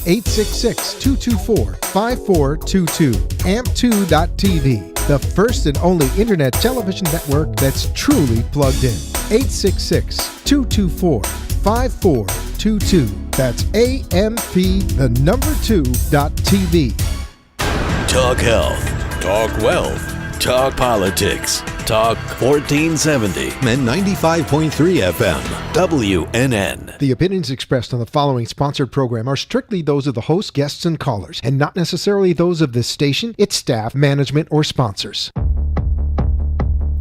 866-224-5422. AMP2.tv, the first and only internet television network that's truly plugged in. 866-224-5422. That's AMP, the number 2.tv. Talk health, talk wealth, talk politics, talk 1470 and 95.3 FM, WNN. The opinions expressed on the following sponsored program are strictly those of the host, guests, and callers, and not necessarily those of this station, its staff, management, or sponsors.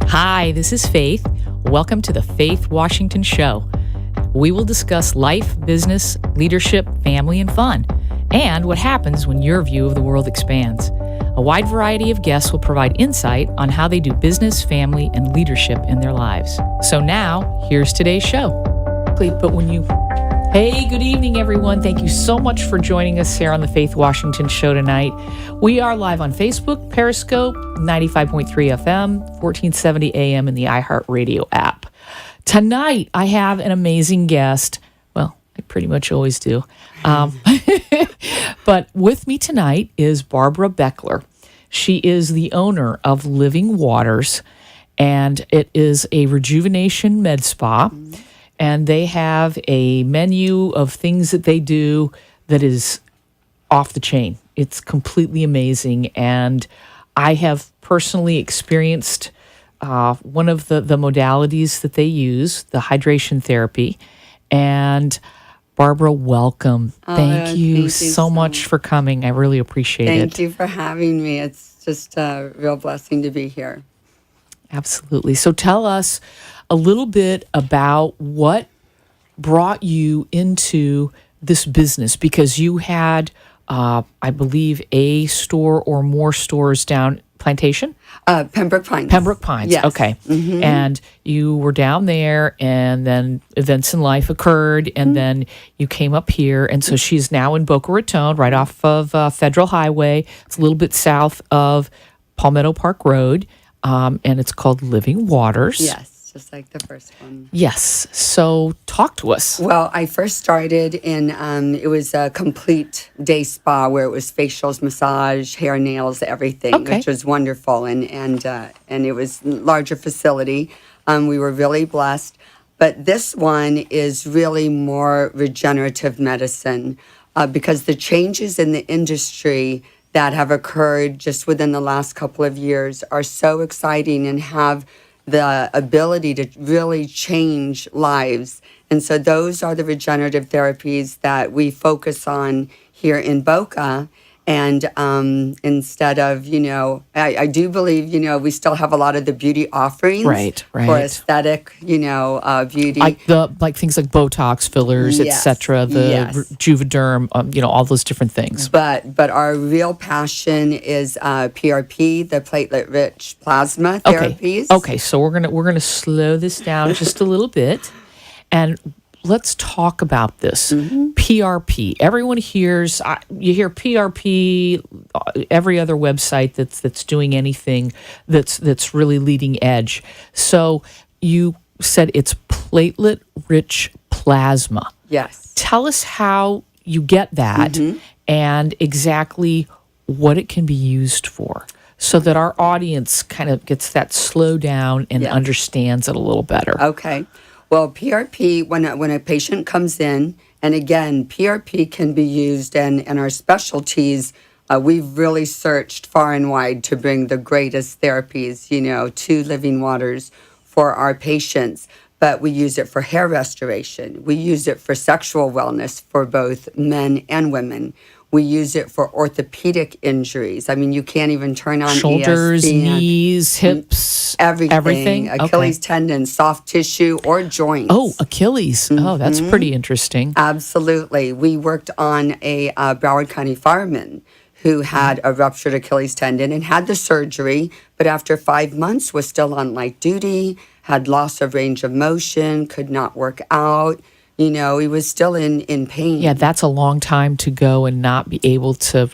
Hi, this is Faith. Welcome to the Faith Washington Show. We will discuss life, business, leadership, family, and fun, and what happens when your view of the world expands. A wide variety of guests will provide insight on how they do business, family, and leadership in their lives. So now, here's today's show. Hey, good evening, everyone. Thank you so much for joining us here on the Faith Washington Show tonight. We are live on Facebook, Periscope, 95.3 FM, 1470 AM, and the iHeartRadio app. Tonight, I have an amazing guest. Well, I pretty much always do. But with me tonight is Barbara Beckler. She is the owner of Living Waters, and it is a rejuvenation med spa. And they have a menu of things that they do that is off the chain. It's completely amazing. And I have personally experienced one of the modalities that they use, the hydration therapy. And Barbara, welcome. Thank you so much for coming. I really appreciate it. Thank you for having me. It's just a real blessing to be here. Absolutely. So tell us a little bit about what brought you into this business, because you had, I believe, a store or more stores down Plantation? Pembroke Pines. Pembroke Pines, yes. Okay. Mm-hmm. And you were down there, and then events in life occurred, and then you came up here, and so she's now in Boca Raton, right off of Federal Highway. It's a little bit south of Palmetto Park Road, and it's called Living Waters. Yes, just like the first one. Yes. So talk to us. Well, I first started in, it was a complete day spa where it was facials, massage, hair, nails, everything, which was wonderful. And it was a larger facility. We were really blessed. But this one is really more regenerative medicine because the changes in the industry that have occurred just within the last couple of years are so exciting and have the ability to really change lives. And so those are the regenerative therapies that we focus on here in Boca. And instead of, I do believe, we still have a lot of the beauty offerings for aesthetic, beauty. Like things like Botox, fillers, etc., the Juvederm, all those different things. But our real passion is PRP, the platelet-rich plasma therapies. Okay, so we're gonna slow this down just a little bit, and let's talk about this. PRP. Everyone hears, you hear PRP, every other website that's doing anything that's really leading edge. So you said it's platelet-rich plasma. Yes. Tell us how you get that and exactly what it can be used for, so that our audience kind of gets that slow down and understands it a little better. Okay. Well, PRP, when a patient comes in, and again, PRP can be used, and our specialties, we've really searched far and wide to bring the greatest therapies, to Living Waters for our patients. But we use it for hair restoration. We use it for sexual wellness for both men and women. We use it for orthopedic injuries. I mean, you can't even turn on shoulders, ESPN. Knees, hips, everything. Achilles tendon, soft tissue, or joints. Oh, Achilles. Oh, that's pretty interesting. Absolutely. We worked on a Broward County fireman who had a ruptured Achilles tendon and had the surgery, but after 5 months was still on light duty, had loss of range of motion, could not work out. He was still in pain. Yeah, that's a long time to go and not be able to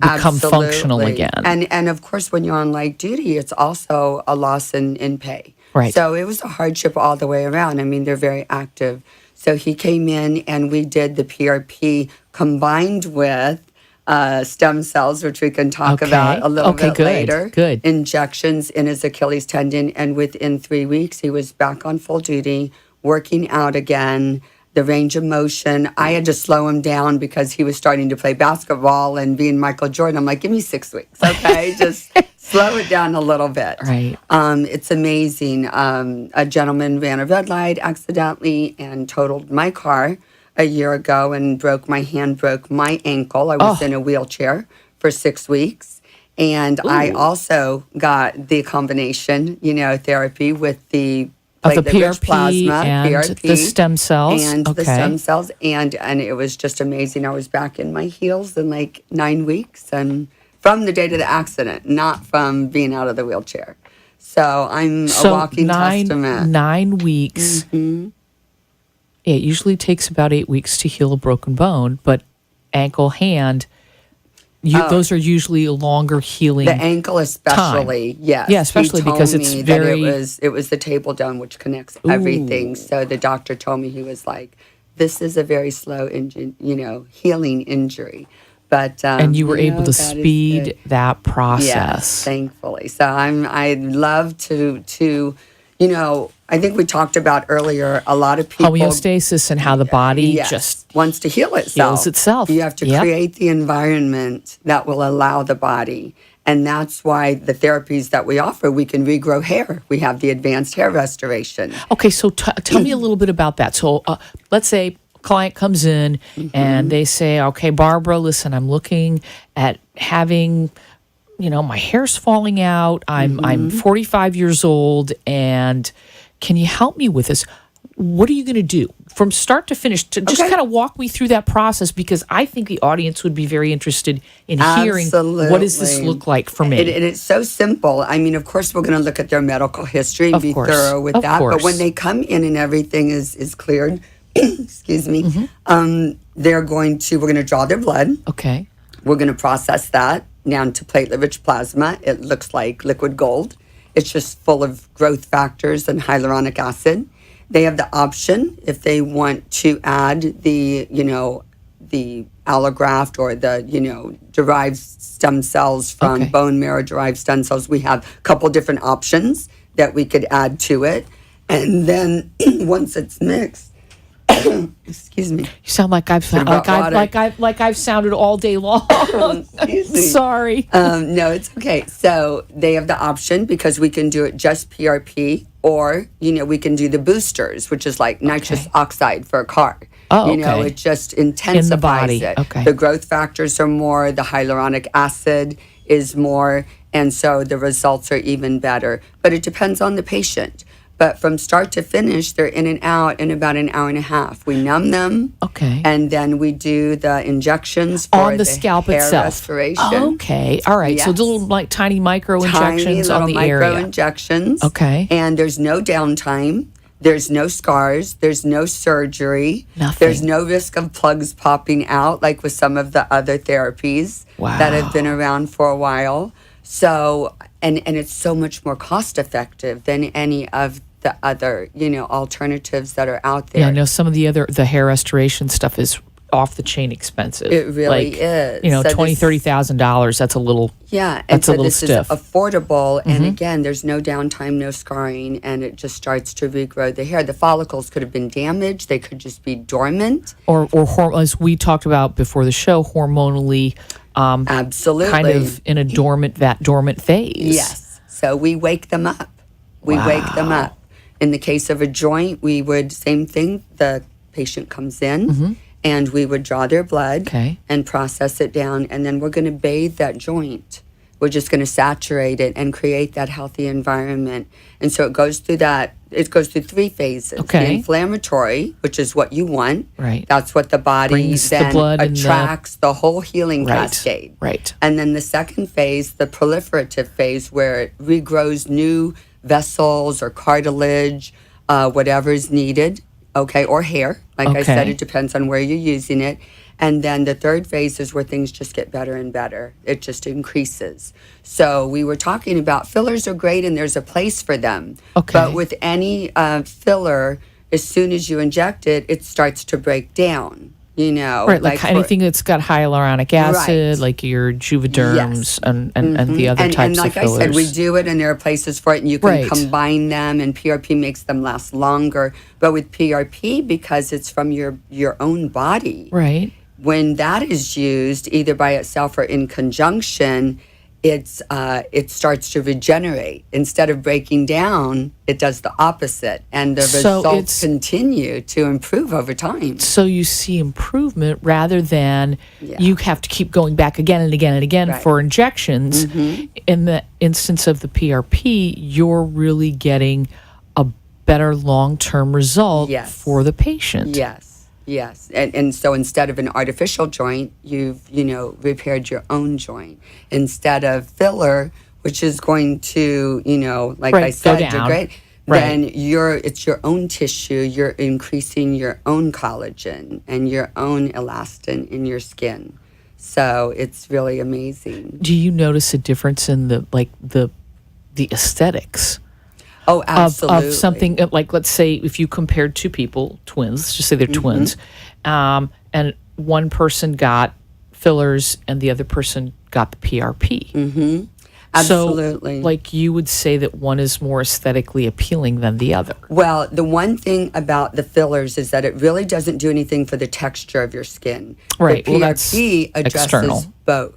become functional again. And of course, when you're on light duty, it's also a loss in pay. Right. So it was a hardship all the way around. I mean, they're very active. So he came in and we did the PRP combined with stem cells, which we can talk about a little bit later. Good. Injections in his Achilles tendon. And within 3 weeks, he was back on full duty, working out again. The range of motion, I had to slow him down because he was starting to play basketball and being Michael Jordan. I'm like, give me 6 weeks, okay? Just slow it down a little bit. Right. It's amazing. A gentleman ran a red light accidentally and totaled my car a year ago and broke my hand, broke my ankle. I was in a wheelchair for 6 weeks. And I also got the combination, therapy with the of the platelet-rich PRP plasma, and PRP, the stem cells. And the stem cells. And it was just amazing. I was back in my heels in like 9 weeks, and from the date of the accident, not from being out of the wheelchair. So I'm a walking testament. 9 weeks. Mm-hmm. It usually takes about 8 weeks to heal a broken bone, but ankle, hand, those are usually a longer healing. The ankle, especially, time. Yes. Yeah, especially because it's very. It was the table bone which connects everything. So the doctor told me, he was like, "This is a very slow, healing injury." But and you were able to speed that process. Yes, thankfully. So I love to. I think we talked about earlier, a lot of people... Homeostasis and how the body just wants to heal itself. Heals itself. You have to create the environment that will allow the body. And that's why the therapies that we offer, we can regrow hair. We have the advanced hair restoration. Okay, so tell me a little bit about that. So let's say a client comes in and they say, okay, Barbara, listen, I'm looking at having... my hair's falling out. I'm 45 years old, and can you help me with this? What are you going to do from start to finish? To just kind of walk me through that process, because I think the audience would be very interested in hearing what does this look like for me. And it's so simple. I mean, of course, we're going to look at their medical history and be thorough with that. But when they come in and everything is cleared, excuse me, we're going to draw their blood. Okay. We're going to process that down to platelet-rich plasma. It looks like liquid gold. It's just full of growth factors and hyaluronic acid. They have the option, if they want to add the allograft or the, derived stem cells from bone marrow-derived stem cells. We have a couple different options that we could add to it. And then once it's mixed, excuse me. You sound like I've sounded all day long. Sorry. No, it's okay. So they have the option, because we can do it just PRP, or we can do the boosters, which is like nitrous oxide for a car. It just intensifies it. Okay. The growth factors are more, the hyaluronic acid is more, and so the results are even better. But it depends on the patient. But from start to finish, they're in and out in about an hour and a half. We numb them. Okay. And then we do the injections for on the scalp hair itself. Restoration. Okay. All right. Yes. So little tiny micro injections on the micro area. Injections. Okay. And there's no downtime. There's no scars. There's no surgery. Nothing. There's no risk of plugs popping out like with some of the other therapies that have been around for a while. So, and it's so much more cost effective than any of the other, alternatives that are out there. Yeah, I know some of the hair restoration stuff is off the chain expensive. It really is. So $20,000-$30,000. That's a little. Yeah, that's a little this stiff. Is affordable, and again, there's no downtime, no scarring, and it just starts to regrow the hair. The follicles could have been damaged; they could just be dormant, or as we talked about before the show, hormonally. Absolutely, kind of in a dormant phase. Yes. So we wake them up. We wake them up. In the case of a joint, we would, same thing, the patient comes in and we would draw their blood and process it down, and then we're going to bathe that joint. We're just going to saturate it and create that healthy environment. And so it goes through 3 phases. Okay. The inflammatory, which is what you want. Right. That's what the body brings then the blood attracts the whole healing cascade. Right. And then the second phase, the proliferative phase, where it regrows new vessels or cartilage, whatever's needed, or hair. Like I said, it depends on where you're using it. And then the third phase is where things just get better and better. It just increases. So we were talking about fillers are great and there's a place for them. Okay. But with any filler, as soon as you inject it, it starts to break down. Right, like anything that's got hyaluronic acid, like your Juvederms and the other types of fillers. And like I said, we do it, and there are places for it, and you can combine them, and PRP makes them last longer. But with PRP, because it's from your own body, right, when that is used either by itself or in conjunction, it starts to regenerate. Instead of breaking down, it does the opposite, and the results continue to improve over time. So you see improvement rather than you have to keep going back again and again and again for injections. In the instance of the PRP, you're really getting a better long-term result for the patient. Yes, and so instead of an artificial joint, you've repaired your own joint. Instead of filler, which is going to like I said, degrade, then it's your own tissue. You're increasing your own collagen and your own elastin in your skin. So it's really amazing. Do you notice a difference in the aesthetics? Oh, absolutely. Of something like, let's say, if you compared two people, twins, let's just say they're twins, and one person got fillers and the other person got the PRP. Absolutely. So, like, you would say that one is more aesthetically appealing than the other. Well, the one thing about the fillers is that it really doesn't do anything for the texture of your skin. Right. The PRP addresses external. both.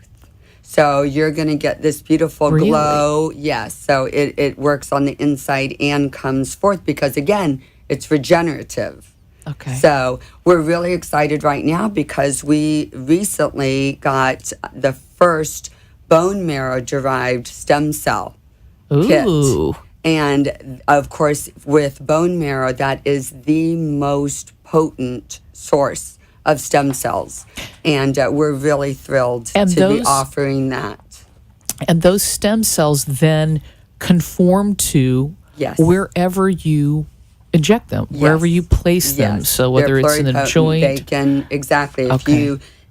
So you're going to get this beautiful glow. Yes. So it works on the inside and comes forth because, again, it's regenerative. Okay. So we're really excited right now because we recently got the first bone marrow-derived stem cell kit. And, of course, with bone marrow, that is the most potent source of stem cells, and we're really thrilled to be offering that. And those stem cells then conform to wherever you inject them, wherever you place them. So whether it's in a joint, they can exactly.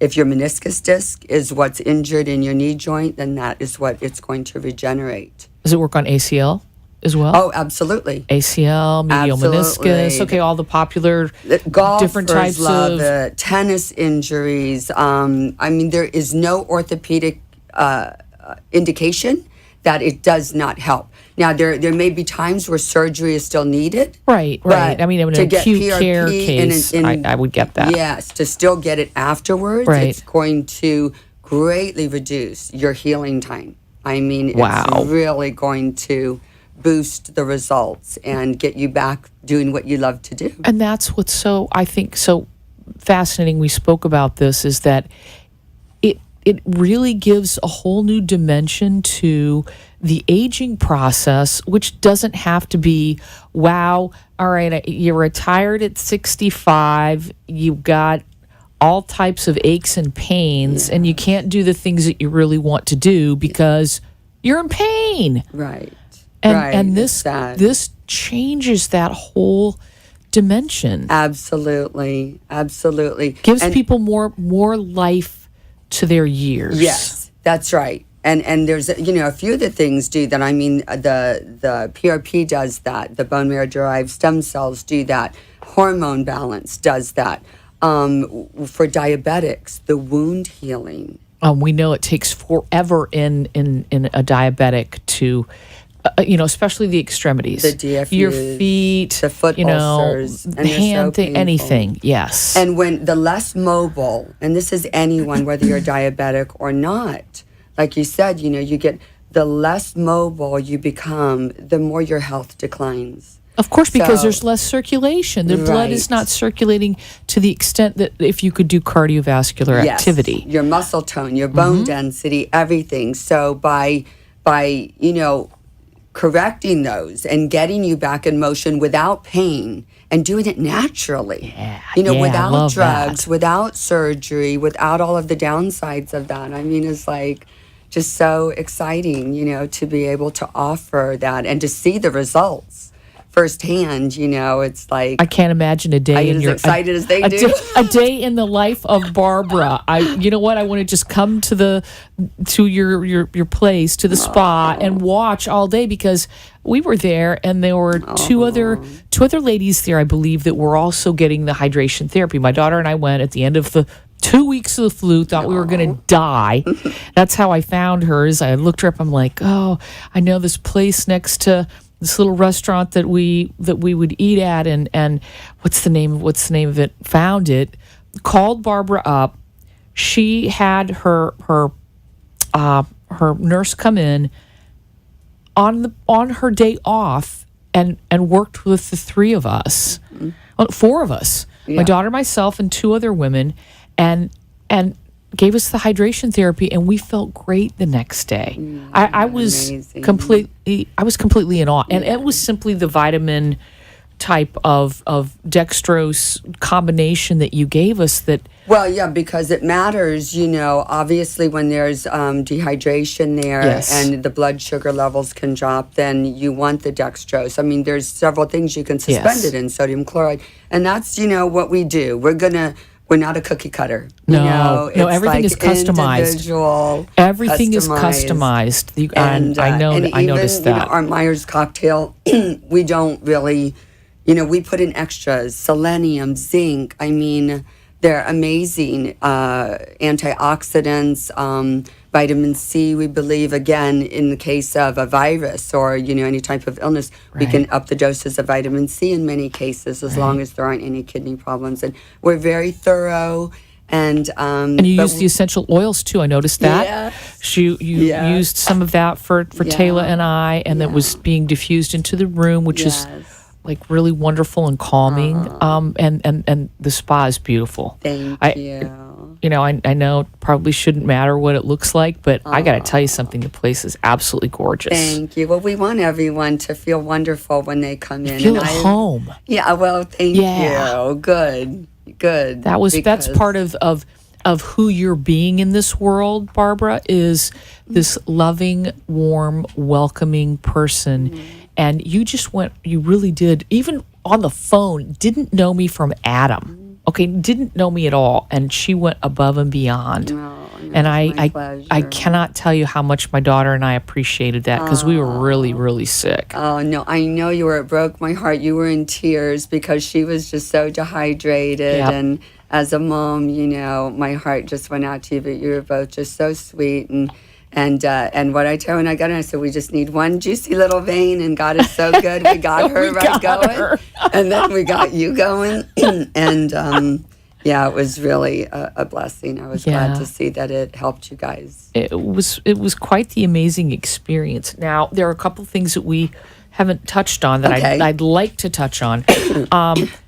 If your meniscus disc is what's injured in your knee joint, then that is what it's going to regenerate. Does it work on ACL? As well? Oh, absolutely. ACL, medial meniscus, all the popular different types love of it. Tennis injuries. There is no orthopedic indication that it does not help. Now, there may be times where surgery is still needed. Right. I mean, in an acute care case, I would get that. Yes, to still get it afterwards, it's going to greatly reduce your healing time. I mean, it's really going to boost the results and get you back doing what you love to do. And that's what's so fascinating. We spoke about this is that it really gives a whole new dimension to the aging process, which doesn't have to be, wow, all right, you're retired at 65, you've got all types of aches and pains, and you can't do the things that you really want to do because you're in pain. Right. And this changes that whole dimension. Absolutely. Gives people more life to their years. Yes, that's right. And there's a few of the things do that. I mean, the PRP does that. The bone marrow derived stem cells do that. Hormone balance does that. For diabetics, the wound healing. We know it takes forever in a diabetic to. Especially the extremities, the DFUs, your feet, the foot ulcers, the hand thing, anything. Yes. And when the less mobile, and this is anyone, whether you're diabetic or not, like you said, you get the less mobile you become, the more your health declines. Of course, because there's less circulation. The blood is not circulating to the extent that if you could do cardiovascular activity. Your muscle tone, your bone density, everything. So by correcting those and getting you back in motion without pain and doing it naturally, without drugs, without surgery, without all of the downsides of that. I mean, it's like just so exciting, to be able to offer that and to see the results firsthand, it's like I can't imagine a day I get in as your excited as they do. a day in the life of Barbara. You know what? I want to just come to your place, to the spa, and watch all day, because we were there and there were two other ladies there, I believe, that were also getting the hydration therapy. My daughter and I went at the end of the 2 weeks of the flu, thought we were going to die. That's how I found hers. I looked her up. I'm like, oh, I know this place next to this little restaurant that we would eat at, and what's the name of it? Found it, called Barbara up. She had her nurse come in on her day off and worked with the three of us, four of us, my daughter, myself, and two other women, and gave us the hydration therapy, and we felt great the next day. I was completely in awe, and it was simply the vitamin type of dextrose combination that you gave us that. Well, yeah, because it matters, obviously when there's dehydration there and the blood sugar levels can drop, then you want the dextrose. I mean, there's several things you can suspend it in, sodium chloride, and that's, what we do. We're not a cookie cutter. No, everything is customized. Individual, everything is customized. And I noticed that. Our Myers cocktail, we don't really, we put in extras, selenium, zinc. I mean, they're amazing antioxidants, vitamin C, we believe, again, in the case of a virus or, any type of illness, we can up the doses of vitamin C in many cases as long as there aren't any kidney problems. And we're very thorough. And you used the essential oils too. I noticed that. Yes. You used some of that for Taylor and I, and that was being diffused into the room, which is like really wonderful and calming. And the spa is beautiful. Thank you. I know it probably shouldn't matter what it looks like, but I got to tell you something. The place is absolutely gorgeous. Thank you. Well, we want everyone to feel wonderful when they come in. Feel at home. Yeah. Well, thank you. Good. That's part of who you're being in this world, Barbara, is this loving, warm, welcoming person. And you really did, even on the phone, didn't know me from Adam. Okay, didn't know me at all, and she went above and beyond. And I cannot tell you how much my daughter and I appreciated that, because we were really, really sick. Oh, no, I know you were. It broke my heart. You were in tears because she was just so dehydrated. And as a mom, my heart just went out to you, but you were both just so sweet. And what I told when I got in, I said, we just need one juicy little vein, and God is so good. We got her going. And then we got you going. And it was really a blessing. I was glad to see that it helped you guys. It was quite the amazing experience. Now, there are a couple things that we haven't touched on that I'd like to touch on.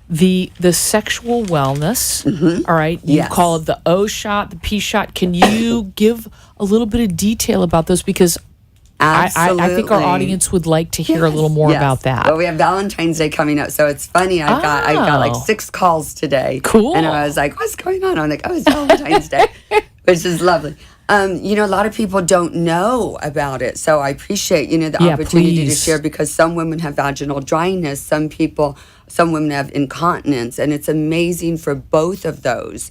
The sexual wellness, all right? You call it the O shot, the P shot. Can you give a little bit of detail about those? Because I think our audience would like to hear a little more about that. Well, we have Valentine's Day coming up, so it's funny. I got like 6 calls today. Cool. And I was like, what's going on? I'm like, it's Valentine's Day, which is lovely. A lot of people don't know about it, so I appreciate, the opportunity to share, because some women have vaginal dryness, some women have incontinence, and it's amazing for both of those.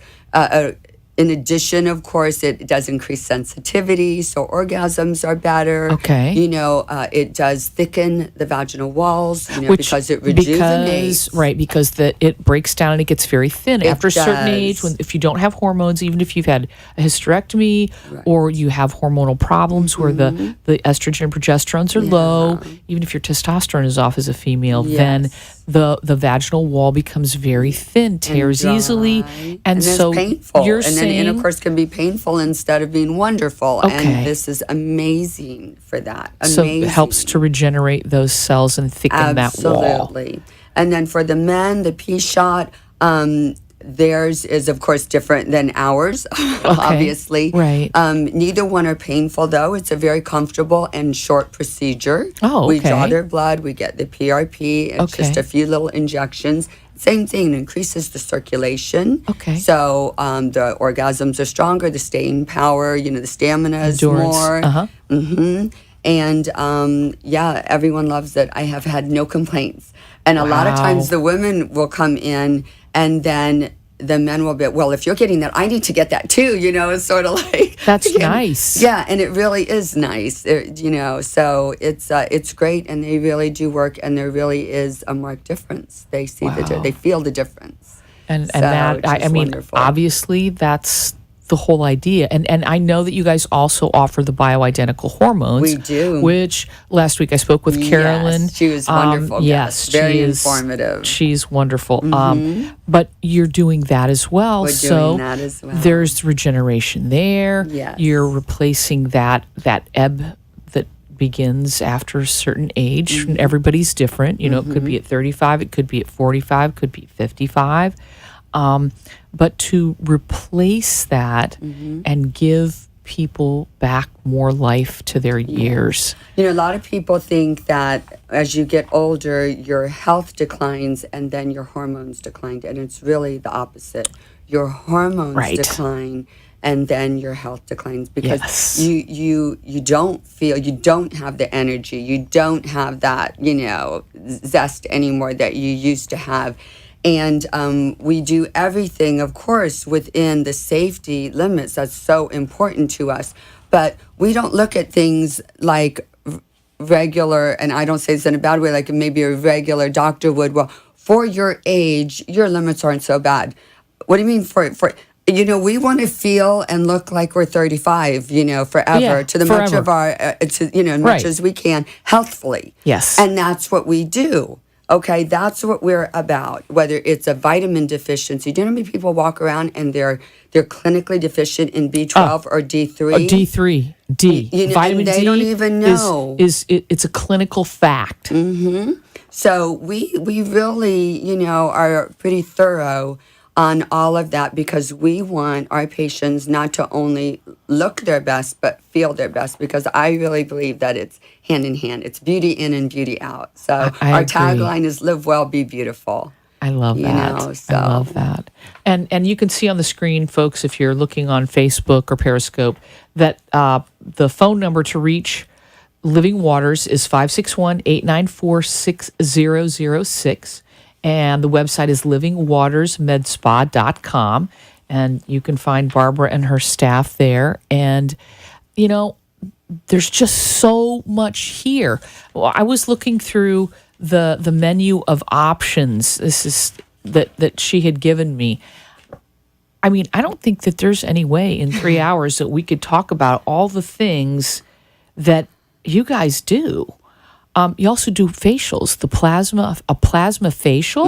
In addition, of course, it does increase sensitivity, so orgasms are better. Okay. It does thicken the vaginal walls, because it rejuvenates. Because it breaks down and it gets very thin after a certain age. If you don't have hormones, even if you've had a hysterectomy or you have hormonal problems where the estrogen and progesterones are low, even if your testosterone is off as a female, then the vaginal wall becomes very thin, tears easily, and so painful. You're saying intercourse can be painful instead of being wonderful, and this is amazing for that. So it helps to regenerate those cells and thicken that wall. Absolutely. And then for the men, the P shot, theirs is, of course, different than ours, obviously. Right. Neither one are painful, though. It's a very comfortable and short procedure. Oh, okay. We draw their blood. We get the PRP. It's just a few little injections. Same thing, increases the circulation. Okay. So the orgasms are stronger, the staying power, the stamina is more. And everyone loves it. I have had no complaints. And a lot of times the women will come in, and then the men will be, well, if you're getting that, I need to get that too. It's sort of like that's nice. Yeah, and it really is nice. So it's great, and they really do work, and there really is a marked difference. They see they feel the difference, and that I mean, wonderful. Obviously, that's the whole idea. And I know that you guys also offer the bioidentical hormones. We do. Which last week I spoke with Carolyn. Yes, she was wonderful. Yes, very informative. She's wonderful. But you're doing that as well. We're doing that as well. There's regeneration there. Yes. You're replacing that ebb that begins after a certain age. And everybody's different. It could be at 35, it could be at 45, it could be 55. But to replace that and give people back more life to their years. A lot of people think that as you get older, your health declines and then your hormones decline. And it's really the opposite. Your hormones decline and then your health declines because you don't feel, you don't have the energy, you don't have that, zest anymore that you used to have. And we do everything, of course, within the safety limits. That's so important to us. But we don't look at things like regular, and I don't say this in a bad way, like maybe a regular doctor would. Well, for your age, your limits aren't so bad. What do you mean for we want to feel and look like we're 35, forever, to the much of our, much as we can, healthfully. Yes. And that's what we do. Okay, that's what we're about. Whether it's a vitamin deficiency, do you know how many people walk around and they're clinically deficient in B12 or D3? D3, D. Vitamin and they D don't even know. It's a clinical fact. So we really are pretty thorough on all of that because we want our patients not to only look their best but feel their best, because I really believe that it's hand in hand. It's beauty in and beauty out. So our tagline is live well, be beautiful. I love that. I love that. And you can see on the screen, folks, if you're looking on Facebook or Periscope, that the phone number to reach Living Waters is 561-894-6006. And the website is livingwatersmedspa.com. And you can find Barbara and her staff there. And, there's just so much here. Well, I was looking through the menu of options. This is that she had given me. I mean, I don't think that there's any way in 3 hours that we could talk about all the things that you guys do. You also do facials, a plasma facial.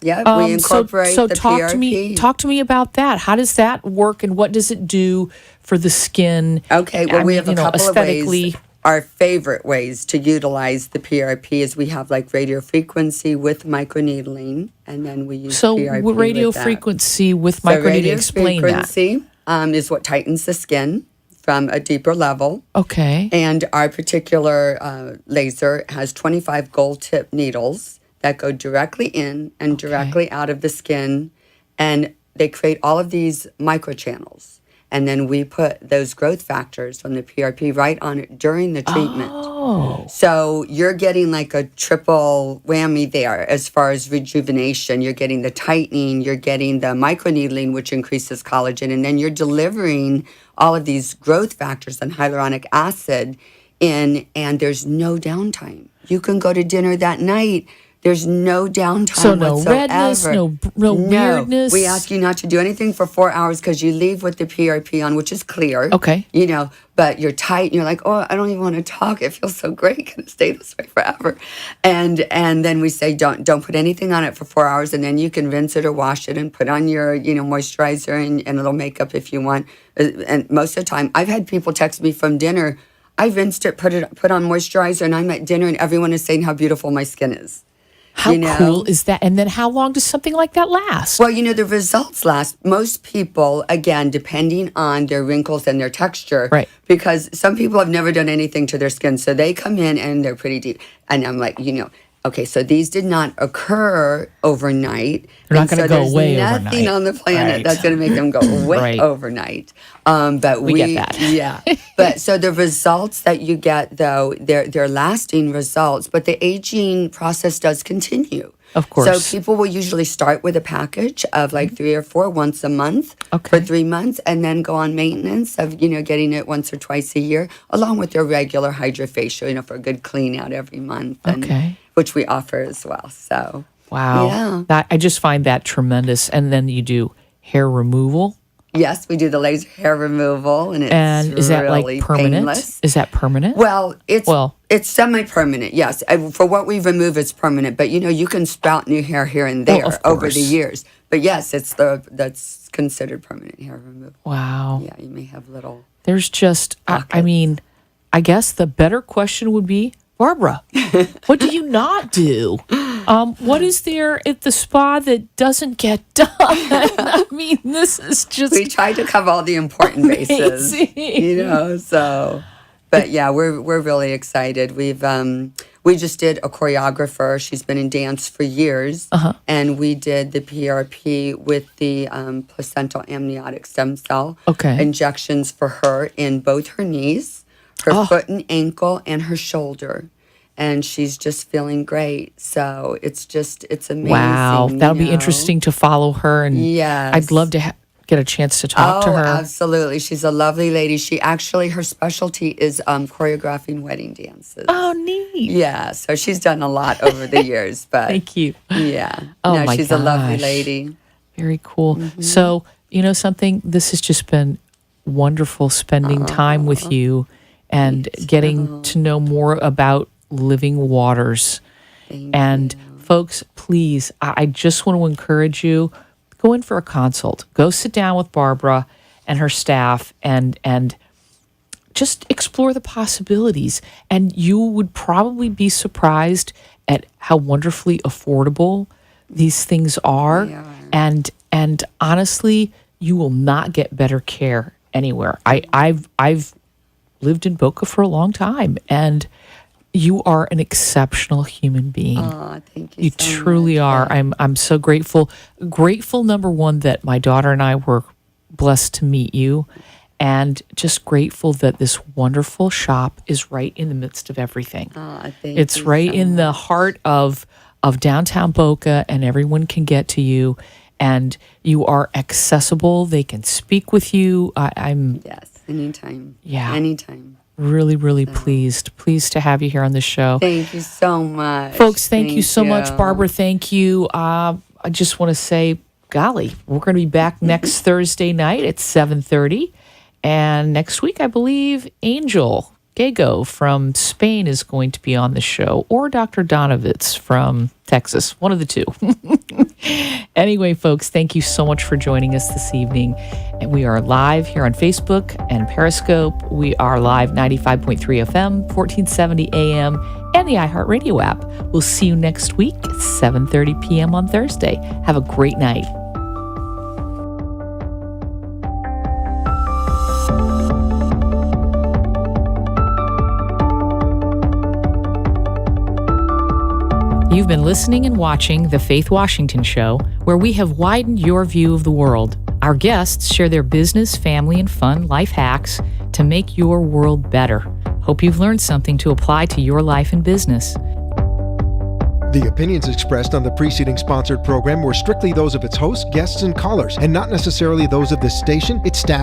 Yeah, we incorporate so the talk PRP. Talk to me about that. How does that work, and what does it do for the skin? Okay, well, we have a couple of ways. Our favorite ways to utilize the PRP is we have like radio frequency with microneedling, and then we use PRP radio with that. frequency with microneedling. Explain that. Radio frequency is what tightens the skin from a deeper level. Okay. And our particular laser has 25 gold tip needles that go directly in and directly out of the skin. And they create all of these microchannels. And then we put those growth factors from the PRP right on it during the treatment. Oh. So you're getting like a triple whammy there as far as rejuvenation. You're getting the tightening, you're getting the microneedling, which increases collagen, and then you're delivering all of these growth factors and hyaluronic acid in, and there's no downtime. You can go to dinner that night. There's no downtime so no whatsoever. Redness, no weirdness. We ask you not to do anything for 4 hours because you leave with the PRP on, which is clear. Okay. But you're tight and you're like, oh, I don't even want to talk. It feels so great. Can it stay this way forever? And then we say, don't put anything on it for 4 hours, and then you can rinse it or wash it and put on your, moisturizer and a little makeup if you want. And most of the time, I've had people text me from dinner. I rinsed it, put on moisturizer, and I'm at dinner and everyone is saying how beautiful my skin is. How cool is that? And then how long does something like that last? Well, the results last. Most people, again, depending on their wrinkles and their texture. Right. Because some people have never done anything to their skin. So they come in and they're pretty deep. And I'm like, Okay, so these did not occur overnight. They're not going to go away There's overnight. nothing on the planet Right. that's going to make them go away Right. overnight. But We get that. Yeah. But so the results that you get, though, they're lasting results, but the aging process does continue. Of course. So people will usually start with a package of like 3 or 4 once a month Okay. for 3 months, and then go on maintenance of, getting it once or twice a year, along with their regular hydrofacial, for a good clean out every month. Okay. Which we offer as well. So, Wow. Yeah. I just find that tremendous. And then you do hair removal. Yes, we do the laser hair removal, and it's And is that really like permanent? painless. Is that permanent? Well, it's semi-permanent. Yes, for what we remove, it's permanent. But you can sprout new hair here and there of over the course. years. But yes, that's considered permanent hair removal. Wow. Yeah, you may have little. There's just, I Pockets. mean, I guess the better question would be, Barbara, what do you not do? What is there at the spa that doesn't get done? I mean, this is just We try to cover all the important bases. Amazing. So. But yeah, we're really excited. We just did a choreographer. She's been in dance for years, and we did the PRP with the placental amniotic stem cell injections for her in both her knees, her foot and ankle, and her shoulder. And she's just feeling great. So it's amazing. Wow. That'll be interesting to follow her. And Yes. I'd love to get a chance to talk to her. Absolutely. She's a lovely lady. Her specialty is choreographing wedding dances. Oh, neat. Yeah, so she's done a lot over the years, but Thank you. yeah. Oh, no, my she's a lovely gosh. lady. Very cool. So, something, this has just been wonderful spending time with you and getting to know more about living waters. Thank you. Folks, please, I just want to encourage you, go in for a consult. Go sit down with Barbara and her staff and just explore the possibilities. And you would probably be surprised at how wonderfully affordable these things are. They are. And honestly, you will not get better care anywhere. I've lived in Boca for a long time, and you are an exceptional human being. Oh, thank you. You so truly much. are. I'm so grateful. Grateful, number one, that my daughter and I were blessed to meet you, and just grateful that this wonderful shop is right in the midst of everything. Oh, thank It's you right so in the much. heart of downtown Boca, and everyone can get to you, and you are accessible. They can speak with you. I'm Yes, anytime. Yeah. Anytime. really, really pleased to have you here on the show. Thank you so much. Folks, thank you so much. Barbara, thank you. I just want to say, golly, we're going to be back next Thursday night at 7:30. And next week, I believe, Angel Gago from Spain is going to be on the show, or Dr. Donovitz from Texas, one of the two. Anyway, folks, thank you so much for joining us this evening. And we are live here on Facebook and Periscope. We are live 95.3 FM, 1470 AM, and the iHeartRadio app. We'll see you next week at 7:30 p.m. on Thursday. Have a great night. You've been listening and watching The Faith Washington Show, where we have widened your view of the world. Our guests share their business, family, and fun life hacks to make your world better. Hope you've learned something to apply to your life and business. The opinions expressed on the preceding sponsored program were strictly those of its hosts, guests, and callers, and not necessarily those of this station, its staff,